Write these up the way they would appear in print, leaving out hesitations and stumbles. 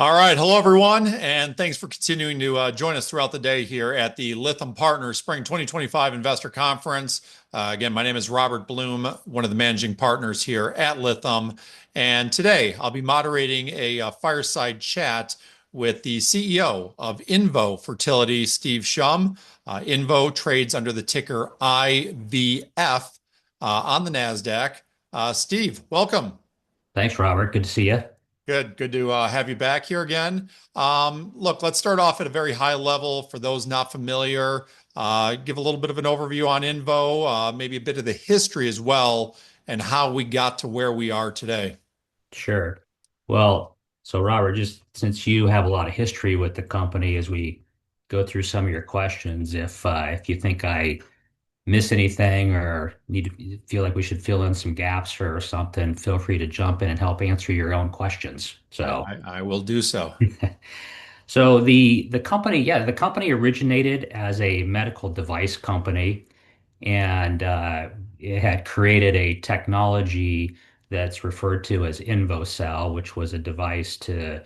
All right. Hello, everyone. And thanks for continuing to join us throughout the day here at the Lytham Partners Spring 2025 Investor Conference. Again, my name is Robert Blum, one of the managing partners here at Lytham. And today I'll be moderating a fireside chat with the CEO of INVO Fertility, Steve Shum. INVO trades under the ticker IVF on the NASDAQ. Steve, welcome. Thanks, Robert. Good to see you. Good to have you back here again. Look, let's start off at a very high level for those not familiar. Give a little bit of an overview on Invo, maybe a bit of the history as well, and how we got to where we are today. Sure. So Robert, just since you have a lot of history with the company, as we go through some of your questions, if you think I miss anything or feel like we should fill in some gaps or something, feel free to jump in and help answer your own questions. I will do so. So the company, yeah, the company originated as a medical device company, and it had created a technology that's referred to as INVOcell, which was a device to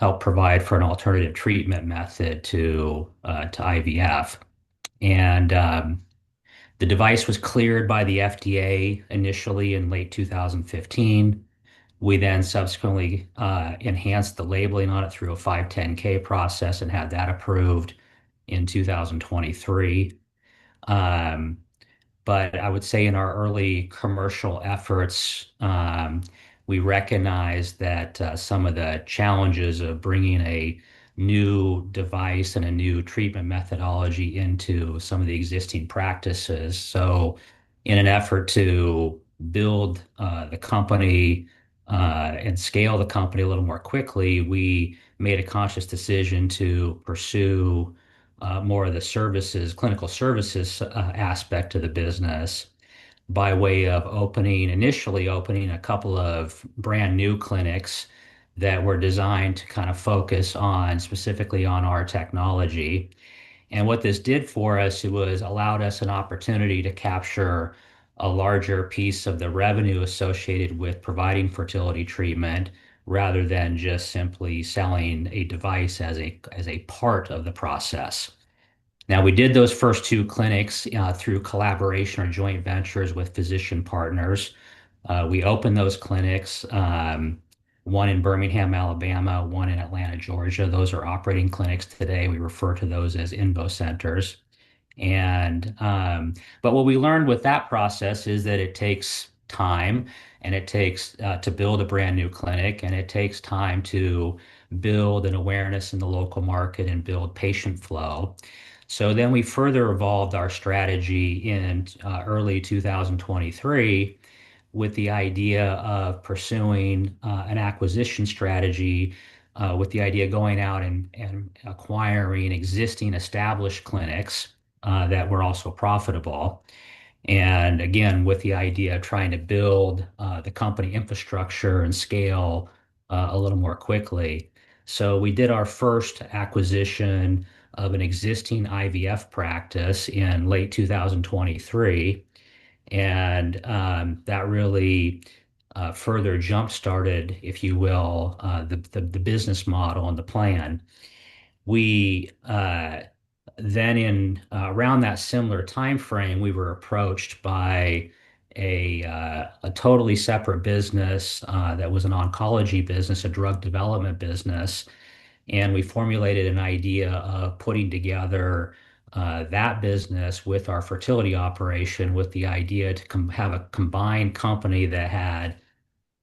help provide for an alternative treatment method to IVF. And the device was cleared by the FDA initially in late 2015. We then subsequently enhanced the labeling on it through a 510(k) process and had that approved in 2023. Um, but I would say in our early commercial efforts, we recognized that some of the challenges of bringing a new device and a new treatment methodology into some of the existing practices. So, in an effort to build the company and scale the company a little more quickly, we made a conscious decision to pursue more of the services, clinical services aspect of the business by way of initially opening a couple of brand new clinics that were designed to kind of focus on specifically on our technology. And what this did for us, it was allowed us an opportunity to capture a larger piece of the revenue associated with providing fertility treatment rather than just simply selling a device as a part of the process. Now, we did those first two clinics through collaboration or joint ventures with physician partners. We opened those clinics, one in Birmingham, Alabama, one in Atlanta, Georgia. Those are operating clinics today. We refer to those as INVO centers. And but what we learned with that process is that it takes time, and it takes to build a brand new clinic, and it takes time to build an awareness in the local market and build patient flow. So then we further evolved our strategy in early 2023 with the idea of pursuing an acquisition strategy, with the idea going out and acquiring existing established clinics that were also profitable. And again, with the idea of trying to build the company infrastructure and scale a little more quickly. So we did our first acquisition of an existing IVF practice in late 2023. And that really further jump-started, if you will, the business model and the plan. We then in around that similar time frame, we were approached by a totally separate business that was an oncology business, a drug development business, and we formulated an idea of putting together that business with our fertility operation, with the idea to have a combined company that had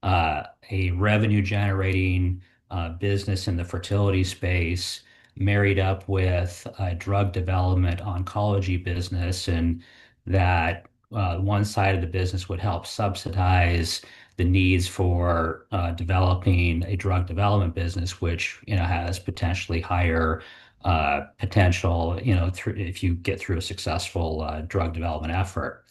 a revenue generating business in the fertility space married up with a drug development oncology business, and that one side of the business would help subsidize the needs for developing a drug development business, which has potentially higher potential, if you get through a successful drug development effort.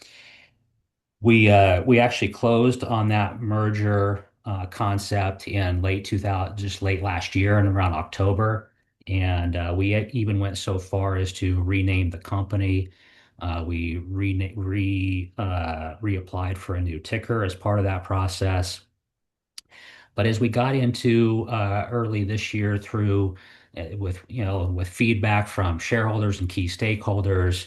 We actually closed on that merger concept in late 2000, just late last year and around October. And we even went so far as to rename the company. We reapplied for a new ticker as part of that process. But as we got into early this year through with feedback from shareholders and key stakeholders,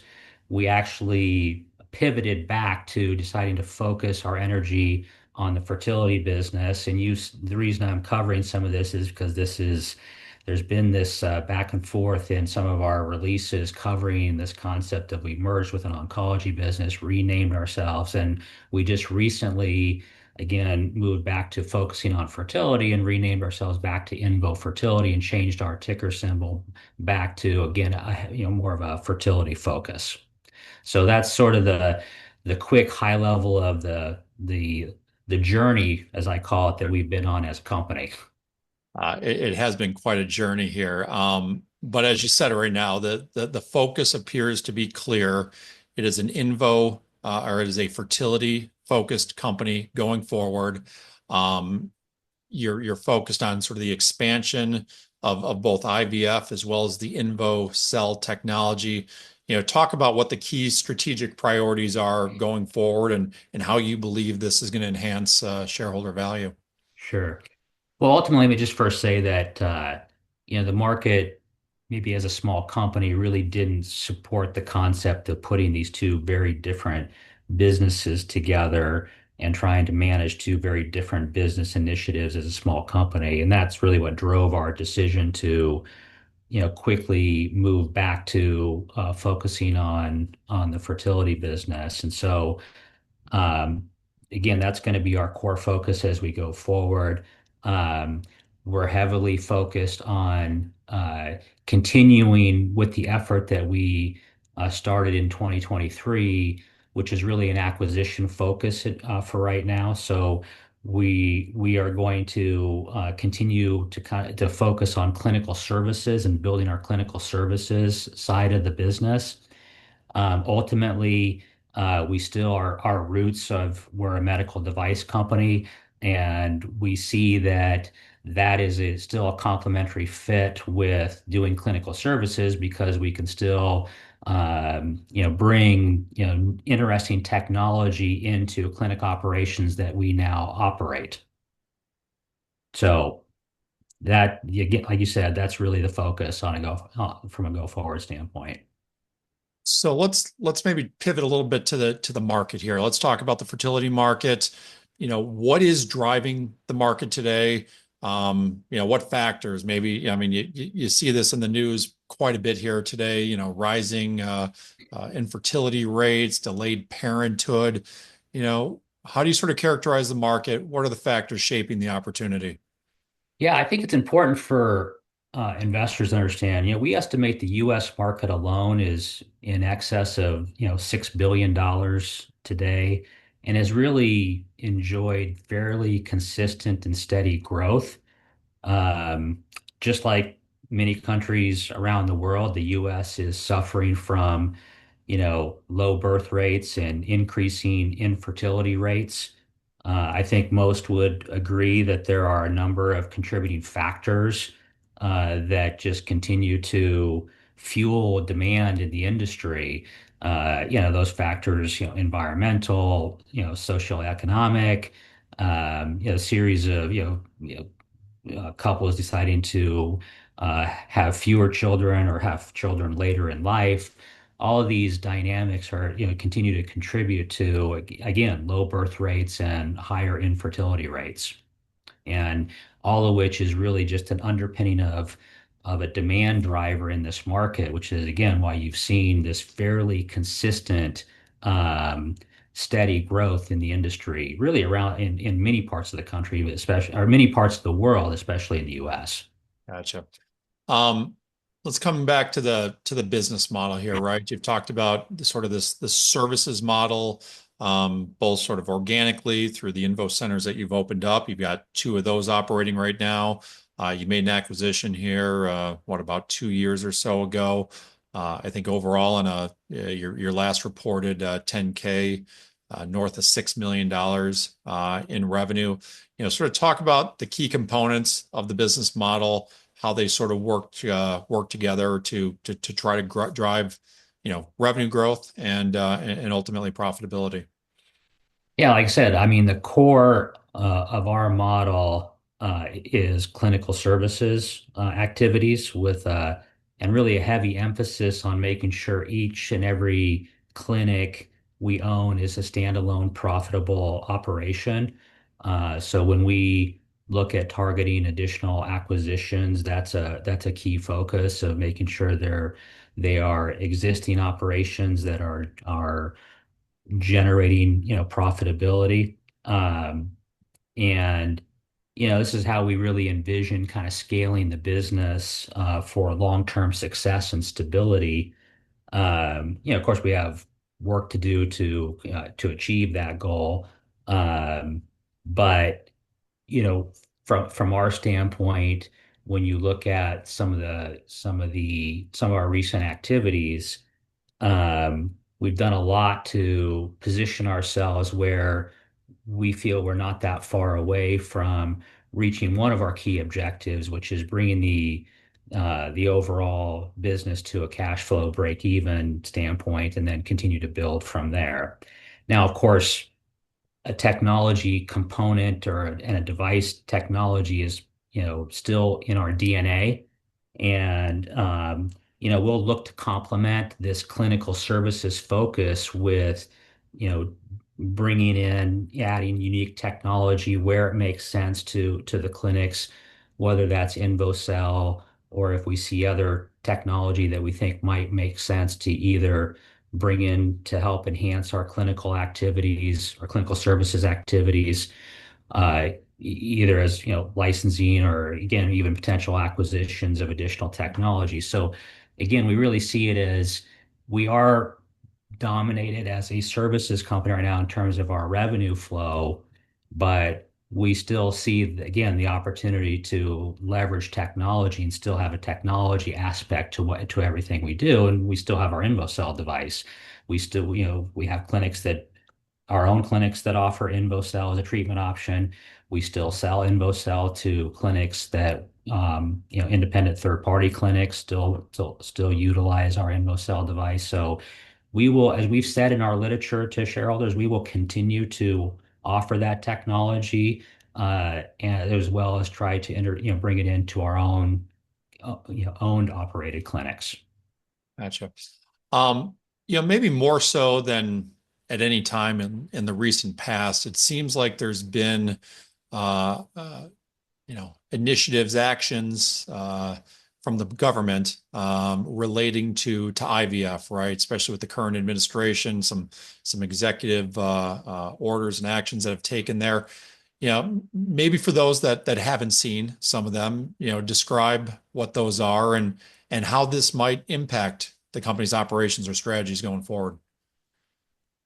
we actually pivoted back to deciding to focus our energy on the fertility business. And the reason I'm covering some of this is because there's been this back and forth in some of our releases covering this concept of we merged with an oncology business, renamed ourselves, and we just recently again moved back to focusing on fertility and renamed ourselves back to INVO Fertility and changed our ticker symbol back to again more of a fertility focus. So that's sort of the quick high level of the journey, as I call it, that we've been on as a company. It has been quite a journey here. But as you said right now, the focus appears to be clear. It is an INVO or it is a fertility focused company going forward. Um, you're focused on sort of the expansion of both IVF as well as the INVO cell technology. Talk about what the key strategic priorities are going forward and how you believe this is going to enhance shareholder value. Sure. Well, ultimately, let me just first say that the market, maybe as a small company, really didn't support the concept of putting these two very different businesses together and trying to manage two very different business initiatives as a small company. And that's really what drove our decision to, quickly move back to focusing on the fertility business. And so um, again, that's going to be our core focus as we go forward. Um, we're heavily focused on continuing with the effort that we started in 2023, which is really an acquisition focus for right now. So we are going to continue to focus on clinical services and building our clinical services side of the business. Ultimately, we still are our roots of we're a medical device company, and we see that that is still a complementary fit with doing clinical services because we can still bring interesting technology into clinic operations that we now operate. So that you get, like you said, that's really the focus on from a go forward standpoint. So let's maybe pivot a little bit to the market here. Let's talk about the fertility market. What is driving the market today? What factors maybe, I mean, you see this in the news quite a bit here today, rising infertility rates, delayed parenthood. How do you sort of characterize the market? What are the factors shaping the opportunity? Yeah, I think it's important for investors to understand. We estimate the U.S. market alone is in excess of, $6 billion today and has really enjoyed fairly consistent and steady growth. Um, just like many countries around the world, the U.S. is suffering from, low birth rates and increasing infertility rates. I think most would agree that there are a number of contributing factors that just continue to fuel demand in the industry. Those factors, environmental, socioeconomic, a series of, couples deciding to have fewer children or have children later in life. All of these dynamics are, continue to contribute to, again, low birth rates and higher infertility rates. And all of which is really just an underpinning of a demand driver in this market, which is again why you've seen this fairly consistent um, steady growth in the industry, really around in many parts of the country, but especially or many parts of the world, especially in the US. Gotcha. Um, let's come back to the business model here, right? You've talked about the sort of this services model, both sort of organically through the Invo centers that you've opened up. You've got two of those operating right now. You made an acquisition here, what about 2 years or so ago? I think overall on your last reported 10K, north of $6 million in revenue. Sort of talk about the key components of the business model, how they sort of work together to try to drive, revenue growth and ultimately profitability. Yeah, like I said, I mean, the core of our model. is clinical services activities with and really a heavy emphasis on making sure each and every clinic we own is a standalone profitable operation. So when we look at targeting additional acquisitions, that's a key focus of making sure they are existing operations that are generating, profitability. And this is how we really envision kind of scaling the business for long-term success and stability. Of course, we have work to do to achieve that goal. Um, but from our standpoint, when you look at some of our recent activities, we've done a lot to position ourselves where we feel we're not that far away from reaching one of our key objectives, which is bringing the overall business to a cash flow break even standpoint, and then continue to build from there. Now, of course, a technology component and a device technology is still in our DNA, and we'll look to complement this clinical services focus with bringing in, adding unique technology where it makes sense to the clinics, whether that's INVO or if we see other technology that we think might make sense to either bring in to help enhance our clinical activities or clinical services activities, either as licensing or again even potential acquisitions of additional technology. So again, we really see it as we are dominated as a services company right now in terms of our revenue flow, but we still see, again, the opportunity to leverage technology and still have a technology aspect to everything we do. And we still have our InvoCell device. We still, we have our own clinics that offer InvoCell as a treatment option. We still sell InvoCell to clinics that, independent third-party clinics still utilize our InvoCell device. So we will, as we've said in our literature to shareholders, we will continue to offer that technology, and as well as try to bring it into our own, owned operated clinics. Gotcha. Um, maybe more so than at any time in the recent past, it seems like there's been uh, uh, initiatives, actions from the government relating to IVF, right? Especially with the current administration, some executive orders and actions that have taken there. Maybe for those that haven't seen some of them, describe what those are and how this might impact the company's operations or strategies going forward.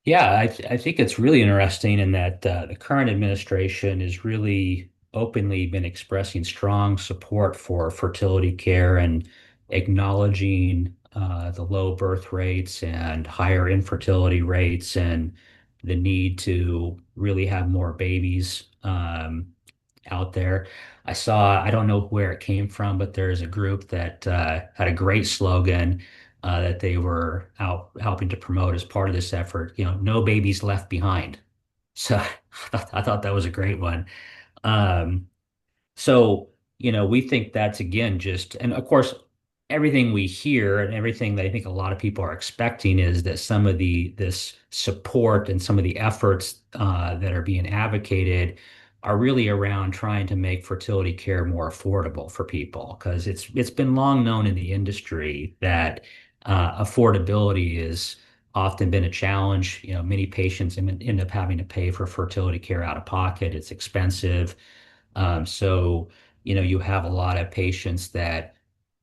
Yeah, I think it's really interesting in that the current administration has really openly been expressing strong support for fertility care and acknowledging the low birth rates and higher infertility rates and the need to really have more babies out there. I don't know where it came from, but there's a group that had a great slogan that they were out helping to promote as part of this effort. No babies left behind. So I thought that was a great one. Um, so, we think that's again just, and of course, everything we hear and everything that I think a lot of people are expecting is that some of this support and some of the efforts that are being advocated are really around trying to make fertility care more affordable for people, because it's been long known in the industry that affordability is often been a challenge. Many patients end up having to pay for fertility care out of pocket. It's expensive. So, you have a lot of patients that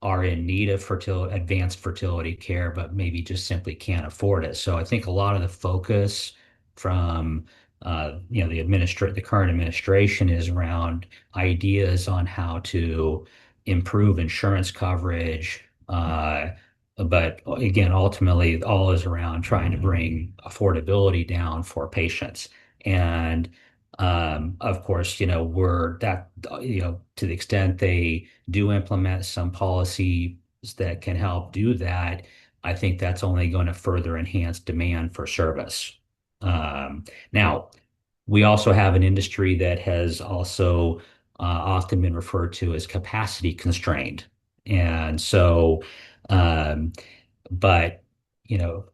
are in need of advanced fertility care, but maybe just simply can't afford it. So I think a lot of the focus from the current administration is around ideas on how to improve insurance coverage. But again, ultimately, all is around trying to bring affordability down for patients. And of course, to the extent they do implement some policies that can help do that, I think that's only going to further enhance demand for service. Now, we also have an industry that has also often been referred to as capacity constrained. And so, um, but you know,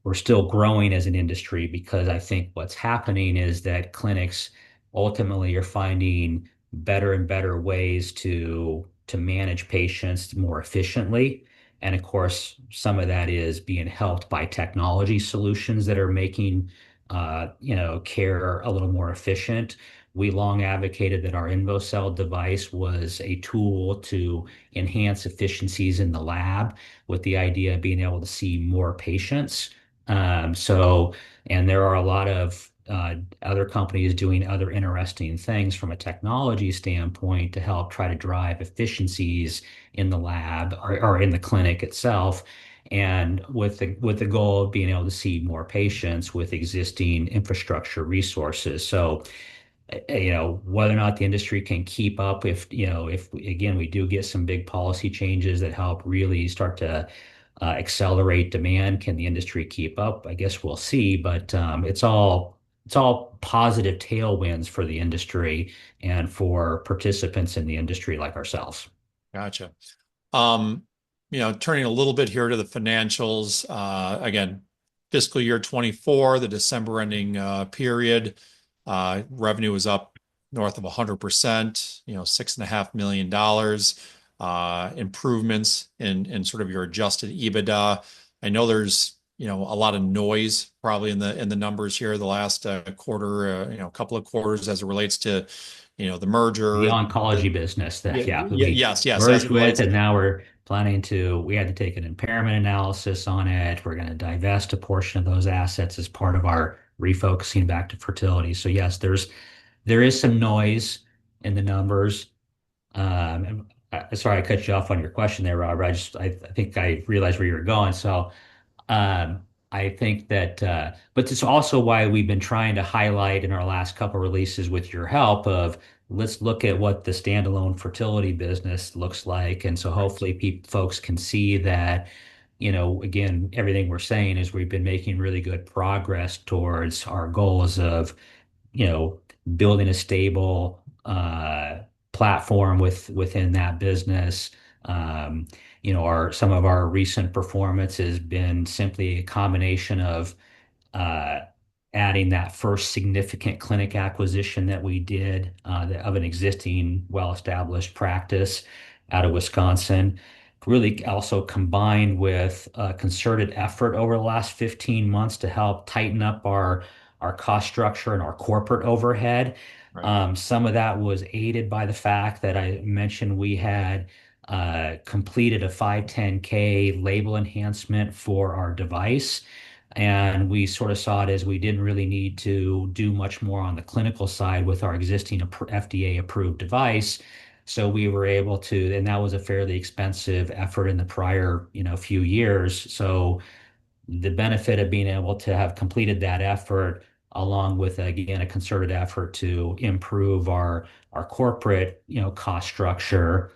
we're still growing as an industry because I think what's happening is that clinics ultimately are finding better and better ways to manage patients more efficiently. And of course, some of that is being helped by technology solutions that are making care a little more efficient. We long advocated that our INVO device was a tool to enhance efficiencies in the lab with the idea of being able to see more patients. And there are a lot of other companies doing other interesting things from a technology standpoint to help try to drive efficiencies in the lab or in the clinic itself. And with the goal of being able to see more patients with existing infrastructure resources. So whether or not the industry can keep up if again we do get some big policy changes that help really start to accelerate demand, can the industry keep up? I guess we'll see, but it's all positive tailwinds for the industry and for participants in the industry like ourselves. Gotcha. Um, Turning a little bit here to the financials, again, fiscal year 24, the December ending period, revenue was up north of 100%, $6.5 million, improvements in sort of your adjusted EBITDA. I know there's, a lot of noise probably in the numbers here the last quarter, couple of quarters as it relates to, the The merger. oncology business that, yeah, we Yes, as merged it with, relates. and now we had to take an impairment analysis on it. We're going to divest a portion of those assets as part of our refocusing back to fertility. So yes, there is some noise in the numbers. Sorry, I cut you off on your question there, Robert. I think I realized where you were going. So I think that, but it's also why we've been trying to highlight in our last couple releases with your help of let's look at what the standalone fertility business looks like. And so Right. hopefully folks can see that, again, everything we're saying is we've been making really good progress towards our goals of you know, building a stable platform within that business. Some of our recent performance has been simply a combination of uh, adding that first significant clinic acquisition that we did of an existing well-established practice out of Wisconsin. Really also combined with a concerted effort over the last 15 months to help tighten up our cost structure and our corporate overhead. Right. Some of that was aided by the fact that I mentioned we had completed a 510(k) label enhancement for our device. And we sort of saw it as we didn't really need to do much more on the clinical side with our existing FDA approved device. So we were able to, and that was a fairly expensive effort in the prior, few years. So the benefit of being able to have completed that effort, along with again a concerted effort to improve our corporate, cost structure,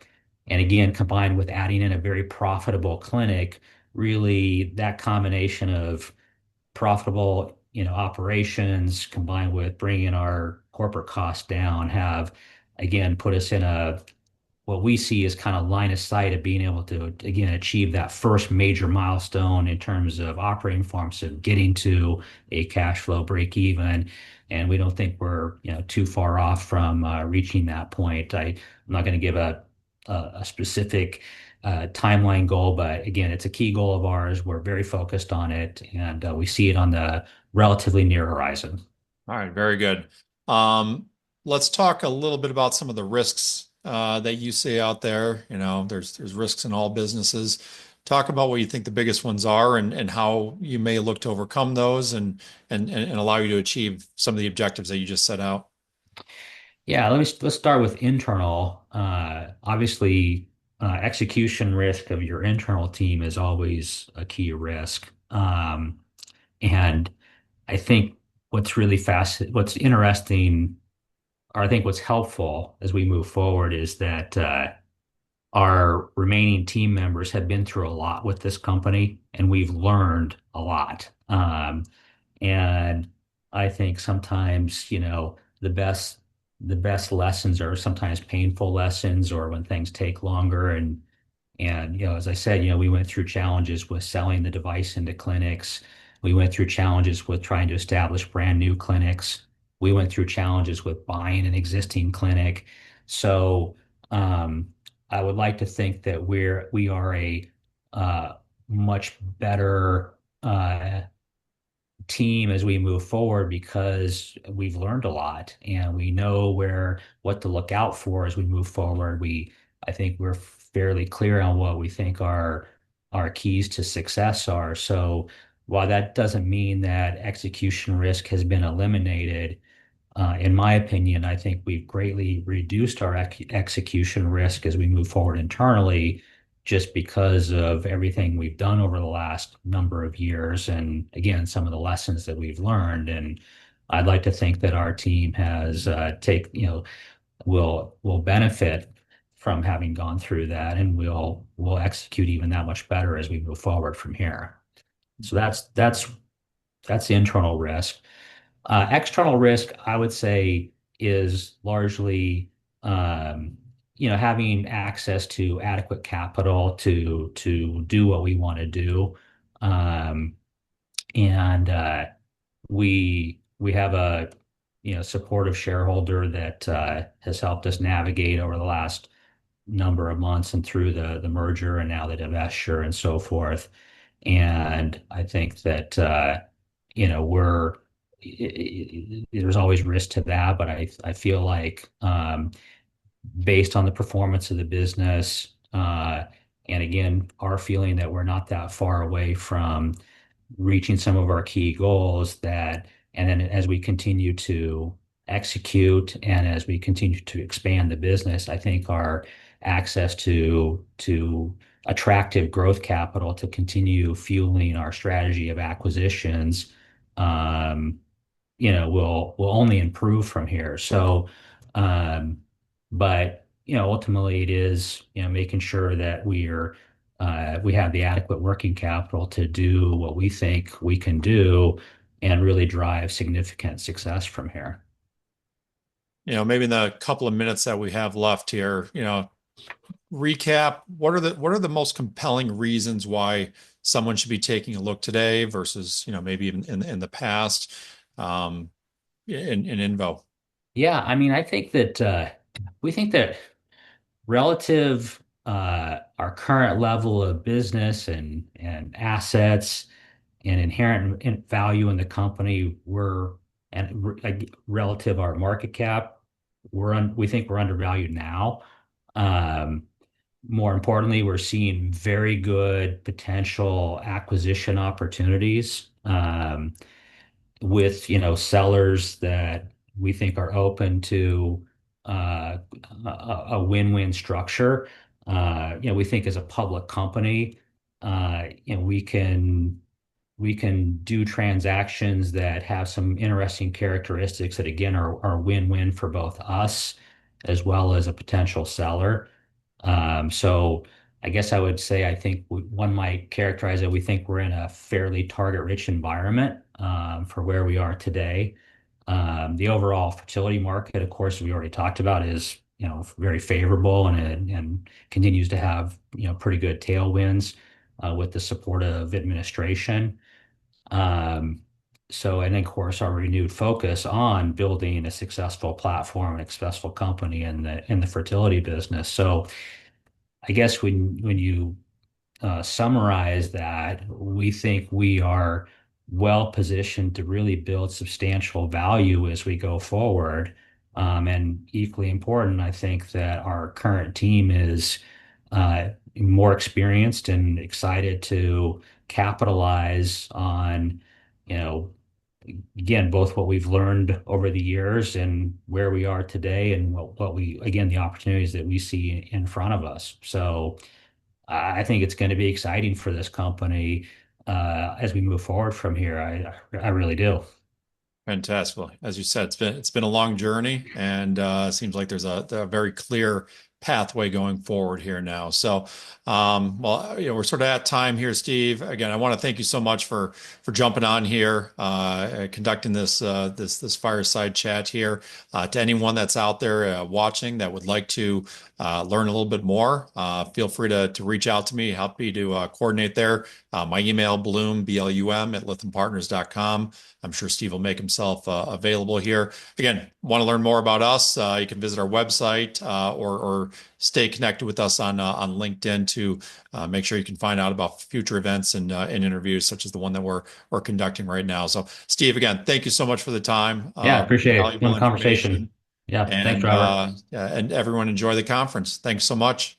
and again combined with adding in a very profitable clinic, really that combination of profitable, operations combined with bringing our corporate costs down have again put us in a what we see as kind of line of sight of being able to again achieve that first major milestone in terms of operating performance of getting to a cash flow break even. And we don't think we're too far off from reaching that point. I'm not going to give a specific timeline goal, but again, it's a key goal of ours. We're very focused on it, and we see it on the relatively near horizon. All right, very good. Um, let's talk a little bit about some of the risks that you see out there. There's risks in all businesses. Talk about what you think the biggest ones are and how you may look to overcome those and allow you to achieve some of the objectives that you just set out. Yeah, let's start with internal. Obviously, execution risk of your internal team is always a key risk. And I think what's interesting, or I think what's helpful as we move forward is that our remaining team members have been through a lot with this company, and we've learned a lot. And I think sometimes, the best the best lessons are sometimes painful lessons or when things take longer. And as I said, we went through challenges with selling the device into clinics. We went through challenges with trying to establish brand new clinics. We went through challenges with buying an existing clinic. So um, I would like to think that we are a uh, much better team as we move forward because we've learned a lot and we know what to look out for as we move forward. I think we're fairly clear on what we think our keys to success are. So while that doesn't mean that execution risk has been eliminated, in my opinion, I think we've greatly reduced our execution risk as we move forward internally, just because of everything we've done over the last number of years, and again, some of the lessons that we've learned. And I'd like to think that our team has will benefit from having gone through that, and we'll execute even that much better as we move forward from here. So that's the internal risk. External risk, I would say, is largely having access to adequate capital to do what we want to do. Um, and we have a supportive shareholder that has helped us navigate over the last number of months and through the merger and now the divestiture and so forth. And I think that we're there's always risk to that, but I feel like based on the performance of the business, and again, our feeling that we're not that far away from reaching some of our key goals, and then as we continue to execute and as we continue to expand the business, I think our access to attractive growth capital to continue fueling our strategy of acquisitions, um, will only improve from here. So, um, but ultimately it is making sure that we have the adequate working capital to do what we think we can do and really drive significant success from here. Maybe in the couple of minutes that we have left here, recap, what are the most compelling reasons why someone should be taking a look today versus, maybe even in the past, um, in INVO? Yeah, I mean, I think that we think that relative our current level of business and assets and inherent value in the company, relative our market cap, we think we're undervalued now. Um, More importantly, we're seeing very good potential acquisition opportunities with sellers that we think are open to uh, a win-win structure. We think as a public company, we can do transactions that have some interesting characteristics that again are win-win for both us as well as a potential seller. So I guess I would say I think one might characterize it. We think we're in a fairly target-rich environment for where we are today. The overall fertility market, of course, we already talked about, is very favorable and continues to have pretty good tailwinds with the support of administration. Um, and then, of course, our renewed focus on building a successful platform, a successful company in the fertility business. So I guess when you summarize that, we think we are well positioned to really build substantial value as we go forward. And equally important, I think that our current team is more experienced and excited to capitalize on, you know, again, both what we've learned over the years and where we are today and again, the opportunities that we see in front of us. So, I think it's going to be exciting for this company as we move forward from here. I really do. Fantastic. Well, as you said, it's been a long journey, and seems like there's a very clear pathway going forward here now. So, well, we're sort of at time here, Steve. Again, I want to thank you so much for jumping on here, conducting this fireside chat here. To anyone that's out there watching that would like to learn a little bit more, feel free to reach out to me. Happy to coordinate there. My email, Blum, BLUM at lythampartners.com. I'm sure Steve will make himself available here. Again, want to learn more about us? You can visit our website or stay connected with us on LinkedIn to make sure you can find out about future events and interviews such as the one that we're conducting right now. So, Steve, again, thank you so much for the time. Yeah, appreciate it. Valuable Fun conversation. information, Yeah, thanks, Robert. and everyone enjoy the conference. Thanks so much.